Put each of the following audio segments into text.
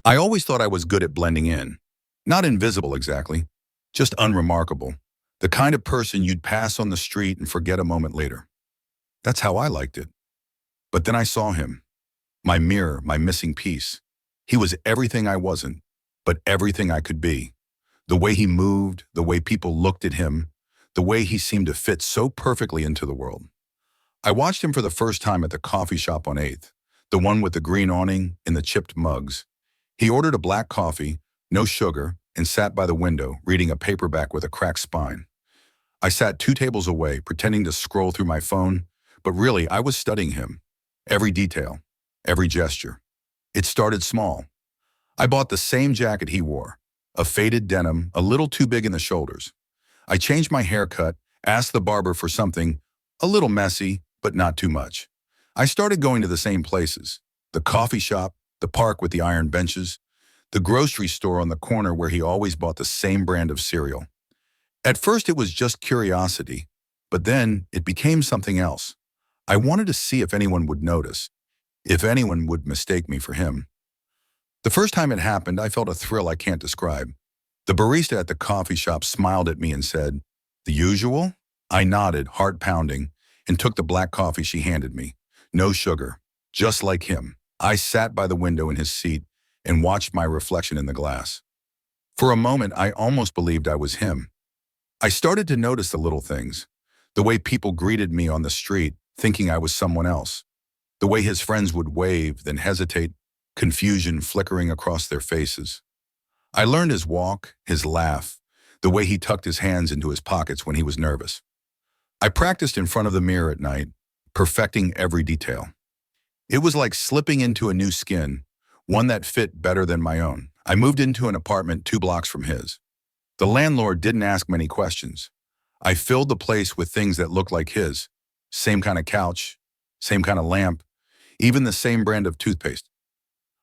I always thought I was good at blending in. Not invisible exactly, just unremarkable. The kind of person you'd pass on the street and forget a moment later. That's how I liked it. But then I saw him. My mirror, my missing piece. He was everything I wasn't, but everything I could be. The way he moved, the way people looked at him, the way he seemed to fit so perfectly into the world. I watched him for the first time at the coffee shop on 8th, the one with the green awning and the chipped mugs. He ordered a black coffee, no sugar, and sat by the window, reading a paperback with a cracked spine. I sat 2 tables away, pretending to scroll through my phone, but really I was studying him. Every detail, every gesture. It started small. I bought the same jacket he wore, a faded denim, a little too big in the shoulders. I changed my haircut, asked the barber for something a little messy, but not too much. I started going to the same places, the coffee shop, the park with the iron benches, the grocery store on the corner where he always bought the same brand of cereal. At first it was just curiosity, but then it became something else. I wanted to see if anyone would notice, if anyone would mistake me for him. The first time it happened, I felt a thrill I can't describe. The barista at the coffee shop smiled at me and said, "The usual?" I nodded, heart pounding, and took the black coffee she handed me. No sugar, just like him. I sat by the window in his seat and watched my reflection in the glass. For a moment, I almost believed I was him. I started to notice the little things, the way people greeted me on the street, thinking I was someone else, the way his friends would wave, then hesitate, confusion flickering across their faces. I learned his walk, his laugh, the way he tucked his hands into his pockets when he was nervous. I practiced in front of the mirror at night, perfecting every detail. It was like slipping into a new skin, one that fit better than my own. I moved into an apartment 2 blocks from his. The landlord didn't ask many questions. I filled the place with things that looked like his. Same kind of couch, same kind of lamp, even the same brand of toothpaste.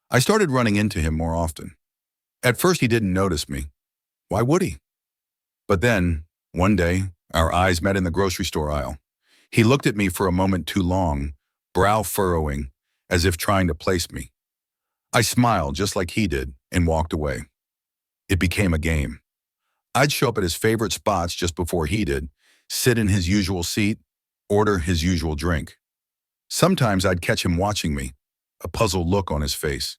I started running into him more often. At first he didn't notice me. Why would he? But then, one day, our eyes met in the grocery store aisle. He looked at me for a moment too long, brow furrowing, as if trying to place me. I smiled just like he did and walked away. It became a game. I'd show up at his favorite spots just before he did, sit in his usual seat, order his usual drink. Sometimes I'd catch him watching me, a puzzled look on his face.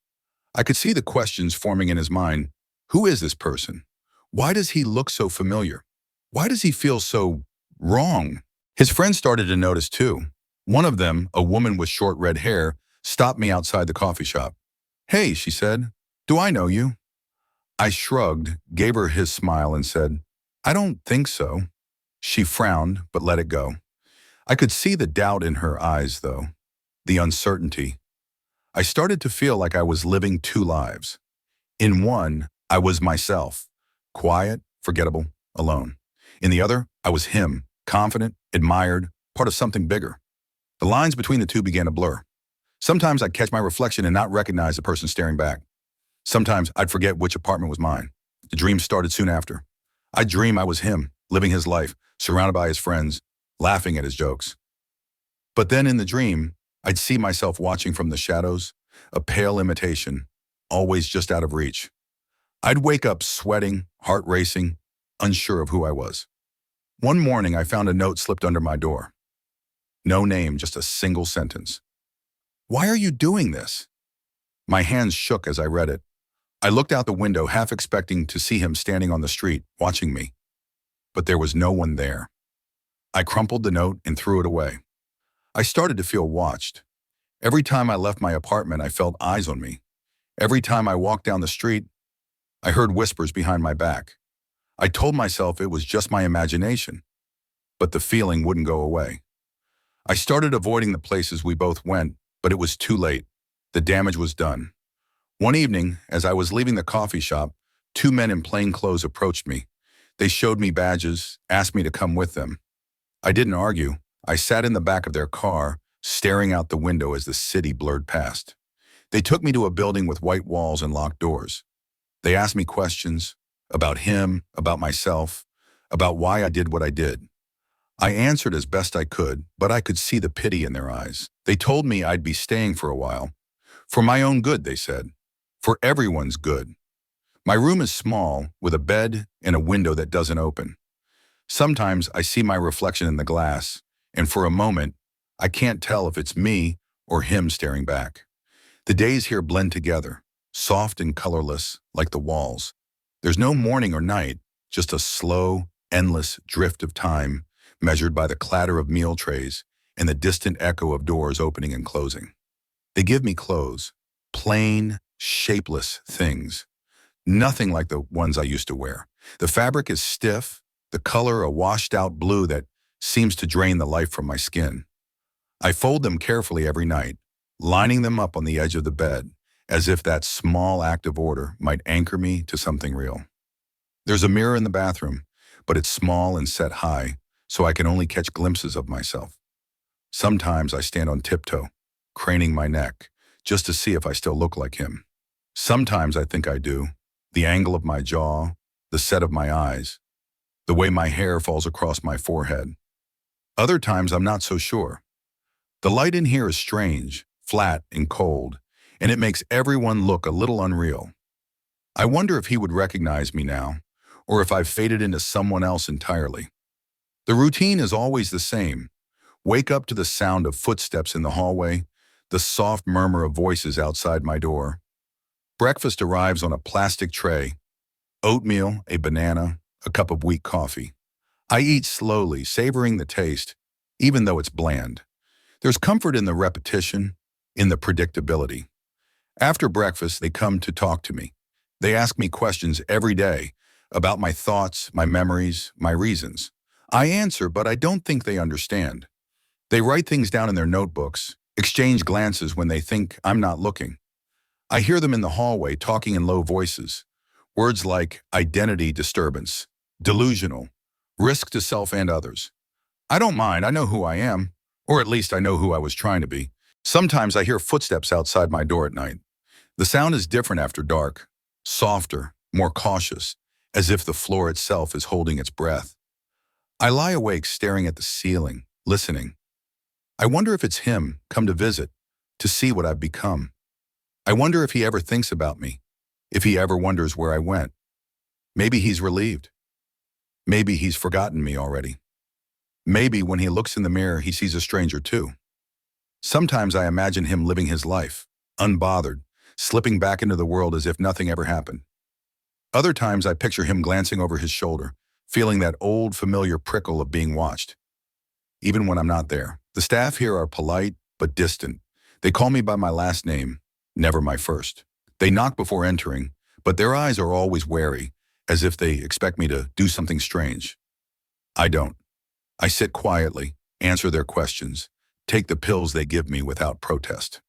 I could see the questions forming in his mind. Who is this person? Why does he look so familiar? Why does he feel so wrong? His friends started to notice too. One of them, a woman with short red hair, stopped me outside the coffee shop. "Hey," she said, "do I know you?" I shrugged, gave her his smile and said, "I don't think so." She frowned, but let it go. I could see the doubt in her eyes, though, the uncertainty. I started to feel like I was living 2 lives. In one, I was myself, quiet, forgettable, alone. In the other, I was him, confident, admired, part of something bigger. The lines between the two began to blur. Sometimes I'd catch my reflection and not recognize the person staring back. Sometimes I'd forget which apartment was mine. The dream started soon after. I'd dream I was him, living his life, surrounded by his friends, laughing at his jokes. But then in the dream, I'd see myself watching from the shadows, a pale imitation, always just out of reach. I'd wake up sweating, heart racing, unsure of who I was. One morning, I found a note slipped under my door. No name, just a single sentence. "Why are you doing this?" My hands shook as I read it. I looked out the window, half expecting to see him standing on the street, watching me. But there was no one there. I crumpled the note and threw it away. I started to feel watched. Every time I left my apartment, I felt eyes on me. Every time I walked down the street, I heard whispers behind my back. I told myself it was just my imagination, but the feeling wouldn't go away. I started avoiding the places we both went, but it was too late. The damage was done. One evening, as I was leaving the coffee shop, 2 men in plain clothes approached me. They showed me badges, asked me to come with them. I didn't argue. I sat in the back of their car, staring out the window as the city blurred past. They took me to a building with white walls and locked doors. They asked me questions about him, about myself, about why I did what I did. I answered as best I could, but I could see the pity in their eyes. They told me I'd be staying for a while. For my own good, they said. For everyone's good. My room is small, with a bed and a window that doesn't open. Sometimes I see my reflection in the glass, and for a moment, I can't tell if it's me or him staring back. The days here blend together, soft and colorless, like the walls. There's no morning or night, just a slow, endless drift of time, measured by the clatter of meal trays and the distant echo of doors opening and closing. They give me clothes, plain, shapeless things. Nothing like the ones I used to wear. The fabric is stiff, the color a washed-out blue that seems to drain the life from my skin. I fold them carefully every night, lining them up on the edge of the bed, as if that small act of order might anchor me to something real. There's a mirror in the bathroom, but it's small and set high, so I can only catch glimpses of myself. Sometimes I stand on tiptoe, craning my neck, just to see if I still look like him. Sometimes I think I do. The angle of my jaw, the set of my eyes, the way my hair falls across my forehead. Other times I'm not so sure. The light in here is strange, flat and cold, and it makes everyone look a little unreal. I wonder if he would recognize me now, or if I've faded into someone else entirely. The routine is always the same. Wake up to the sound of footsteps in the hallway, the soft murmur of voices outside my door. Breakfast arrives on a plastic tray. Oatmeal, a banana, a cup of weak coffee. I eat slowly, savoring the taste, even though it's bland. There's comfort in the repetition, in the predictability. After breakfast, they come to talk to me. They ask me questions every day about my thoughts, my memories, my reasons. I answer, but I don't think they understand. They write things down in their notebooks, exchange glances when they think I'm not looking. I hear them in the hallway talking in low voices. Words like identity disturbance, delusional, risk to self and others. I don't mind, I know who I am, or at least I know who I was trying to be. Sometimes I hear footsteps outside my door at night. The sound is different after dark, softer, more cautious, as if the floor itself is holding its breath. I lie awake staring at the ceiling, listening. I wonder if it's him, come to visit, to see what I've become. I wonder if he ever thinks about me, if he ever wonders where I went. Maybe he's relieved. Maybe he's forgotten me already. Maybe when he looks in the mirror, he sees a stranger too. Sometimes I imagine him living his life, unbothered, slipping back into the world as if nothing ever happened. Other times I picture him glancing over his shoulder, feeling that old familiar prickle of being watched. Even when I'm not there, the staff here are polite but distant. They call me by my last name, never my first. They knock before entering, but their eyes are always wary, as if they expect me to do something strange. I don't. I sit quietly, answer their questions, take the pills they give me without protest.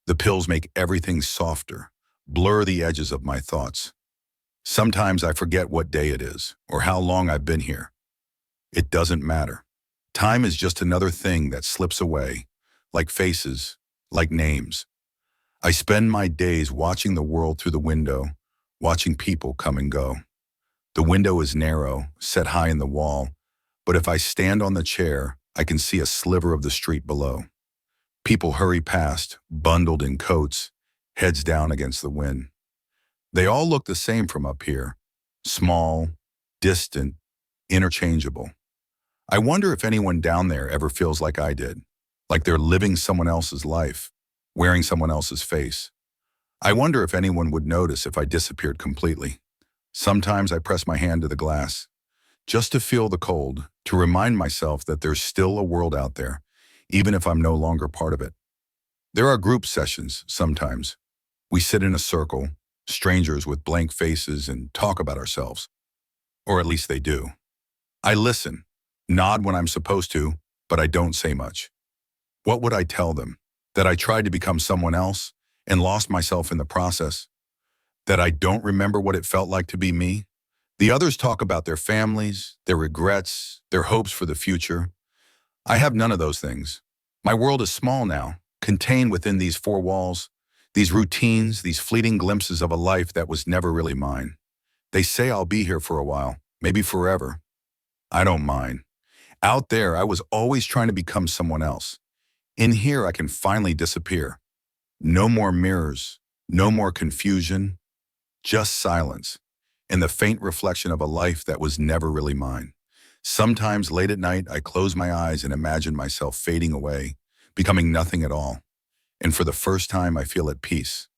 The pills make everything softer, blur the edges of my thoughts. Sometimes I forget what day it is, or how long I've been here. It doesn't matter. Time is just another thing that slips away, like faces, like names. I spend my days watching the world through the window, watching people come and go. The window is narrow, set high in the wall, but if I stand on the chair, I can see a sliver of the street below. People hurry past, bundled in coats, heads down against the wind. They all look the same from up here, small, distant, interchangeable. I wonder if anyone down there ever feels like I did, like they're living someone else's life, wearing someone else's face. I wonder if anyone would notice if I disappeared completely. Sometimes I press my hand to the glass, just to feel the cold, to remind myself that there's still a world out there, even if I'm no longer part of it. There are group sessions sometimes. We sit in a circle, strangers with blank faces, and talk about ourselves. Or at least they do. I listen, nod when I'm supposed to, but I don't say much. What would I tell them? That I tried to become someone else and lost myself in the process? That I don't remember what it felt like to be me? The others talk about their families, their regrets, their hopes for the future. I have none of those things. My world is small now, contained within these four walls, these routines, these fleeting glimpses of a life that was never really mine. They say I'll be here for a while, maybe forever. I don't mind. Out there, I was always trying to become someone else. In here, I can finally disappear. No more mirrors, No more confusion, just silence, and the faint reflection of a life that was never really mine. Sometimes late at night, I close my eyes and imagine myself fading away, becoming nothing at all. And for the first time, I feel at peace.